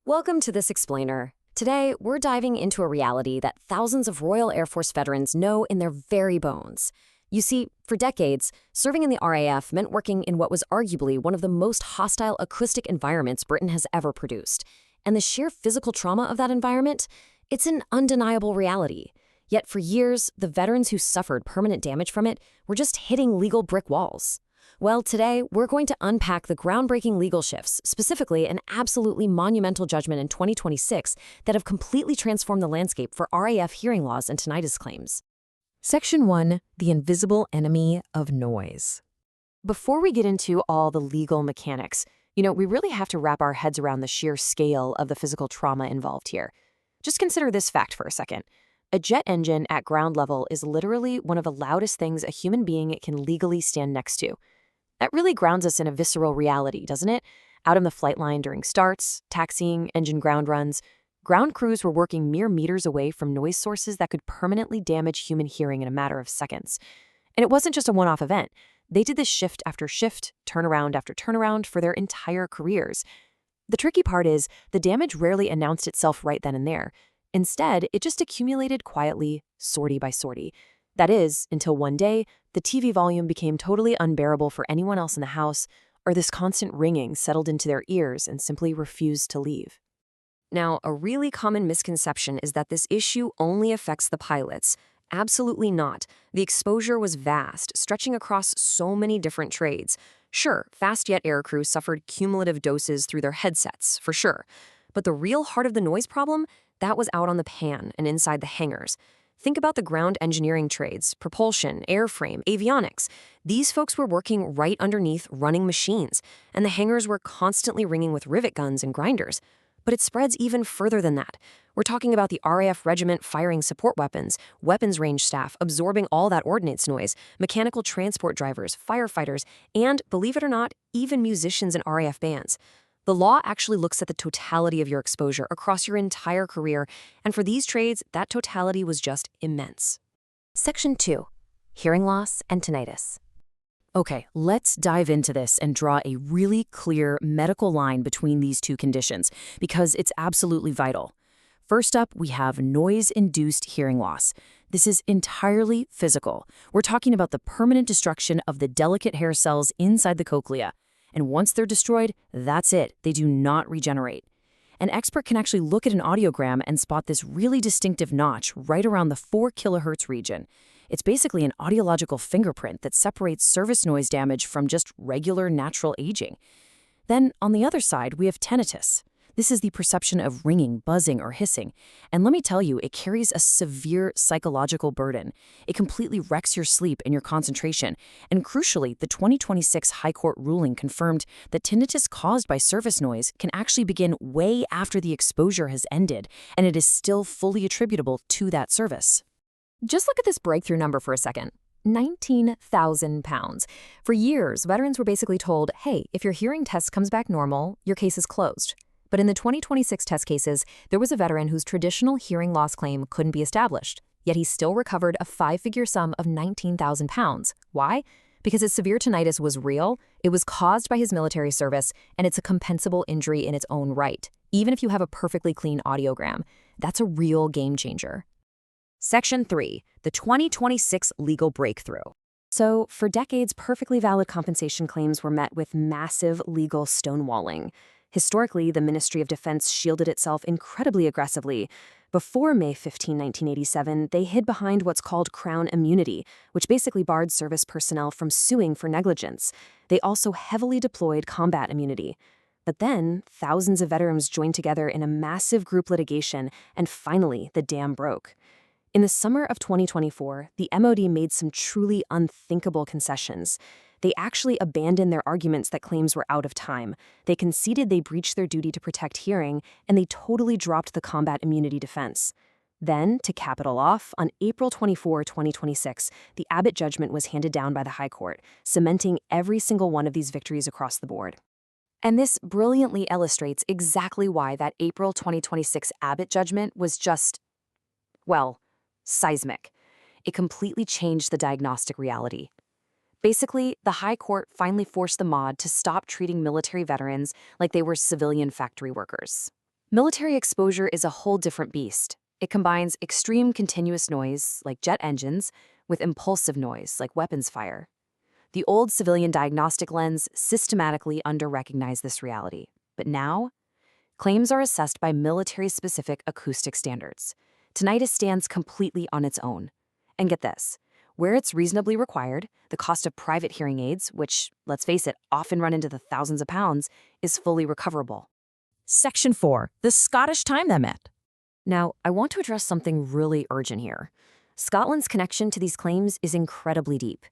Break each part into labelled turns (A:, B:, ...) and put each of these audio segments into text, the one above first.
A: Welcome to This Explainer. Today, we're diving into a reality that thousands of Royal Air Force veterans know in their very bones. You see, for decades, serving in the RAF meant working in what was arguably one of the most hostile acoustic environments Britain has ever produced. And the sheer physical trauma of that environment, it's an undeniable reality. Yet for years, the veterans who suffered permanent damage from it were just hitting legal brick walls. Well, today, we're going to unpack the groundbreaking legal shifts, specifically an absolutely monumental judgment in 2026 that have completely transformed the landscape for RAF hearing loss and tinnitus claims. Section 1, the invisible enemy of noise. Before we get into all the legal mechanics, we really have to wrap our heads around the sheer scale of the physical trauma involved here. Just consider this fact for a second. A jet engine at ground level is literally one of the loudest things a human being can legally stand next to. That really grounds us in a visceral reality, doesn't it? Out on the flight line during starts, taxiing, engine ground runs, ground crews were working mere meters away from noise sources that could permanently damage human hearing in a matter of seconds. And it wasn't just a one-off event. They did this shift after shift, turnaround after turnaround for their entire careers. The tricky part is the damage rarely announced itself right then and there. Instead, it just accumulated quietly, sortie by sortie. That is, until one day, the TV volume became totally unbearable for anyone else in the house, or this constant ringing settled into their ears and simply refused to leave. Now, a really common misconception is that this issue only affects the pilots. Absolutely not. The exposure was vast, stretching across so many different trades. Sure, fast jet aircrew suffered cumulative doses through their headsets, for sure. But the real heart of the noise problem, that was out on the pan and inside the hangars. Think about the ground engineering trades, propulsion, airframe, avionics. These folks were working right underneath running machines, and the hangars were constantly ringing with rivet guns and grinders. But it spreads even further than that. We're talking about the RAF regiment firing support weapons, weapons range staff absorbing all that ordnance noise, mechanical transport drivers, firefighters, and, believe it or not, even musicians in RAF bands. The law actually looks at the totality of your exposure across your entire career, and for these trades, that totality was just immense. Section 2, hearing loss and tinnitus. Okay, let's dive into this and draw a really clear medical line between these two conditions, because it's absolutely vital. First up, we have noise-induced hearing loss. This is entirely physical. We're talking about the permanent destruction of the delicate hair cells inside the cochlea. And once they're destroyed, that's it. They do not regenerate. An expert can actually look at an audiogram and spot this really distinctive notch right around the 4 kilohertz region. It's basically an audiological fingerprint that separates service noise damage from just regular natural aging. Then, on the other side, we have tinnitus. This is the perception of ringing, buzzing, or hissing. And let me tell you, it carries a severe psychological burden. It completely wrecks your sleep and your concentration. And crucially, the 2026 High Court ruling confirmed that tinnitus caused by service noise can actually begin way after the exposure has ended, and it is still fully attributable to that service. Just look at this breakthrough number for a second. 19,000 pounds. For years, veterans were basically told, hey, if your hearing test comes back normal, your case is closed. But in the 2026 test cases, there was a veteran whose traditional hearing loss claim couldn't be established, yet he still recovered a 5-figure sum of 19,000 pounds. Why? Because his severe tinnitus was real, it was caused by his military service, and it's a compensable injury in its own right. Even if you have a perfectly clean audiogram, that's a real game changer. Section 3, the 2026 legal breakthrough. So, for decades, perfectly valid compensation claims were met with massive legal stonewalling. Historically, the Ministry of Defense shielded itself incredibly aggressively. Before May 15, 1987, they hid behind what's called Crown immunity, which basically barred service personnel from suing for negligence. They also heavily deployed combat immunity. But then, thousands of veterans joined together in a massive group litigation, and finally, the dam broke. In the summer of 2024, the MOD made some truly unthinkable concessions. They actually abandoned their arguments that claims were out of time. They conceded they breached their duty to protect hearing, and they totally dropped the combat immunity defense. Then, to cap it all off, on April 24, 2026, the Abbott judgment was handed down by the High Court, cementing every single one of these victories across the board. And this brilliantly illustrates exactly why that April 2026 Abbott judgment was just, well, seismic. It completely changed the diagnostic reality. Basically, the High Court finally forced the MOD to stop treating military veterans like they were civilian factory workers. Military exposure is a whole different beast. It combines extreme continuous noise, like jet engines, with impulsive noise, like weapons fire. The old civilian diagnostic lens systematically under-recognized this reality. But now, claims are assessed by military-specific acoustic standards. Tinnitus stands completely on its own. And get this, where it's reasonably required, the cost of private hearing aids, which, let's face it, often run into the thousands of pounds, is fully recoverable.
B: Section 4. The Scottish time limit.
A: Now, I want to address something really urgent here. Scotland's connection to these claims is incredibly deep.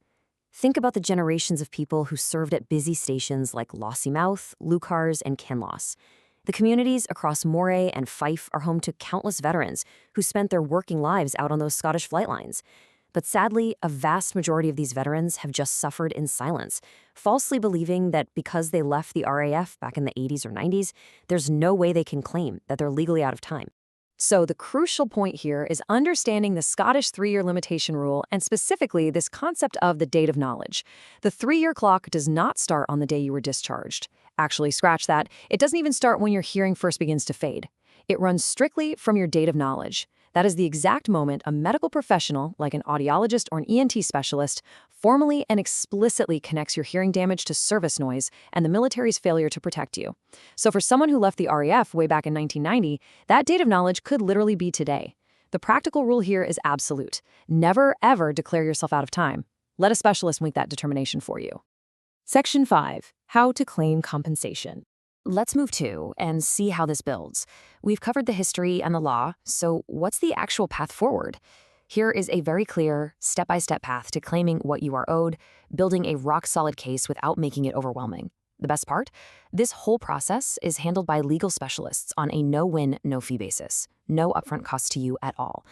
A: Think about the generations of people who served at busy stations like Lossiemouth, Leuchars, and Kinloss. The communities across Moray and Fife are home to countless veterans who spent their working lives out on those Scottish flight lines. But sadly, a vast majority of these veterans have just suffered in silence, falsely believing that because they left the RAF back in the 80s or 90s, there's no way they can claim that they're legally out of time.
B: So the crucial point here is understanding the Scottish 3-year limitation rule and specifically this concept of the date of knowledge. The 3-year clock does not start on the day you were discharged. Actually, scratch that. It doesn't even start when your hearing first begins to fade. It runs strictly from your date of knowledge. That is the exact moment a medical professional, like an audiologist or an ENT specialist, formally and explicitly connects your hearing damage to service noise and the military's failure to protect you. So for someone who left the RAF way back in 1990, that date of knowledge could literally be today. The practical rule here is absolute. Never, ever declare yourself out of time. Let a specialist make that determination for you. Section 5. How to claim compensation.
A: Let's move to and see how this builds. We've covered the history and the law, so what's the actual path forward? Here is a very clear, step-by-step path to claiming what you are owed, building a rock-solid case without making it overwhelming. The best part? This whole process is handled by legal specialists on a no-win, no-fee basis. No upfront cost to you at all.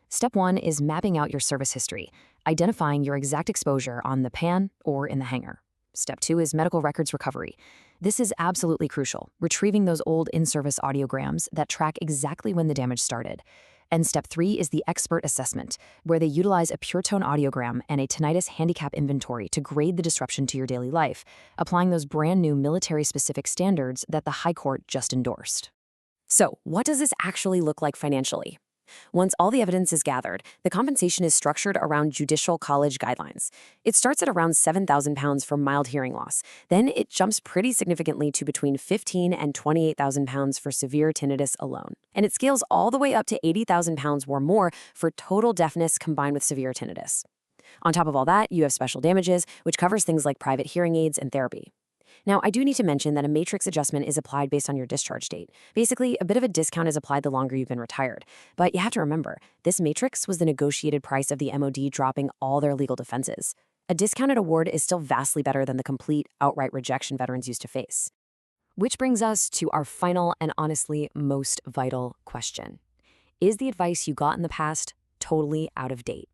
A: Step 1 is mapping out your service history, identifying your exact exposure on the pan or in the hangar. Step 2 is medical records recovery. This is absolutely crucial, retrieving those old in-service audiograms that track exactly when the damage started. And Step 3 is the expert assessment, where they utilize a pure tone audiogram and a tinnitus handicap inventory to grade the disruption to your daily life, applying those brand new military-specific standards that the High Court just endorsed. So, what does this actually look like financially? Once all the evidence is gathered, the compensation is structured around Judicial College guidelines. It starts at around £7,000 for mild hearing loss. Then it jumps pretty significantly to between £15,000 and £28,000 for severe tinnitus alone. And it scales all the way up to £80,000 or more for total deafness combined with severe tinnitus. On top of all that, you have special damages, which covers things like private hearing aids and therapy. Now, I do need to mention that a matrix adjustment is applied based on your discharge date. Basically, a bit of a discount is applied the longer you've been retired. But you have to remember, this matrix was the negotiated price of the MOD dropping all their legal defenses. A discounted award is still vastly better than the complete, outright rejection veterans used to face. Which brings us to our final and honestly most vital question. Is the advice you got in the past totally out of date?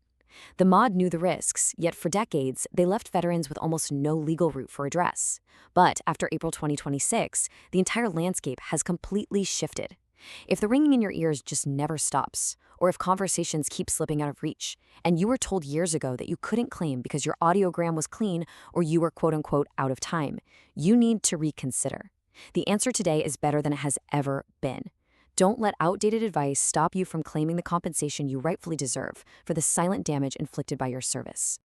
A: The MOD knew the risks, yet for decades, they left veterans with almost no legal route for redress. But after April 2026, the entire landscape has completely shifted. If the ringing in your ears just never stops, or if conversations keep slipping out of reach, and you were told years ago that you couldn't claim because your audiogram was clean or you were quote-unquote out of time, you need to reconsider. The answer today is better than it has ever been. Don't let outdated advice stop you from claiming the compensation you rightfully deserve for the silent damage inflicted by your service.